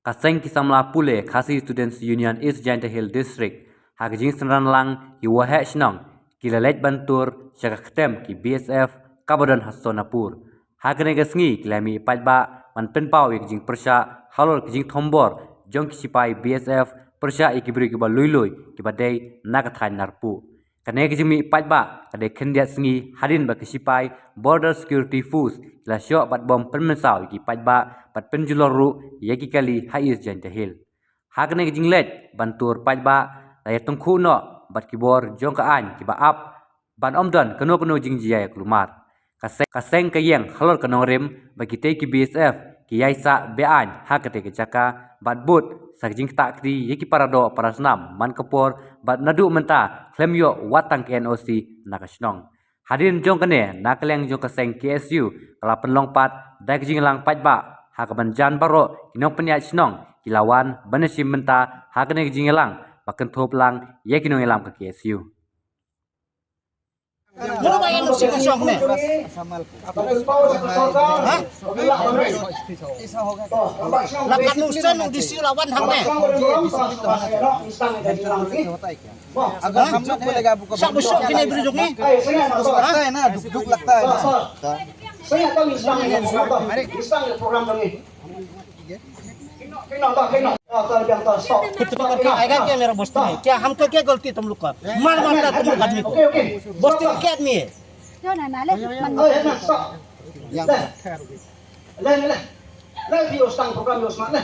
Kaseng Kisamla Pule Khasi Students Union East Giant Hill District Hagjing Senran Lang Ki Wahe Shnong Ki Lalet Bantur Syakaktem Ki BSF Kabadan Hasonapur Hagne Gasngi Ki Lami Pajba Man Penpau Jing Persha Halor Jing Thombor Jong Ki Sipai BSF Persha Ikibri Ki Ba Luilui Ki Badai Nakathan Narpu Kane Jimi Pajba Kade Kendiat Sngi Hadin Ba Ki Sipai Border Security Force La Syok Bat Bom Penmensau Ki Pajba Pat Penjuloru Yaki Kali Hais Giant Hill Hagne Jinglet Bantur Pajba Daya Tungku No Bat Kibor Jong Ka An Ki Ba Ap Ban Omdan Keno Jing Jaya Kelumar Kaseng Kayeng Halor Kenong Rim Bagi Te Ki BSF Ki Yaisa Bean Hakate Ke Jaka Bat But Sakjing Tak Kri Yaki Parado Parasnam Man Kepor Bat Nadu Menta Klem Yo Watang KNOC Nakasnong Hadin Jong Kene Nakeleng Jong Kaseng KSU Kalapan Longpat Dai Jing Lang Pajba Hakaban Jan Baro Kinong Penyat Snong Kilawan Banesim Menta Hakane Jing Lang Baken Thop Lang Yakinong Elam ke KSU Mula ba yan si kasong ne? Lakat nusan di silawan hang ne. अगर हम लोग बोलेगा आपको Sa busok kini bridok ni. लगता है ना दुख लगता है Saya tahu Islam ini Islam program ini. Kena tak kena. Yang tak stop. Betul kan ai kan मेरा बस्ती है क्या हमको क्या गलती तुम लोग का मार मारता तुम लोग आदमी को बस्ती क्या आदमी है Cho nên là lấy mình Nah, stop. Lah, lah. Lah, dia ustang program dia semangat.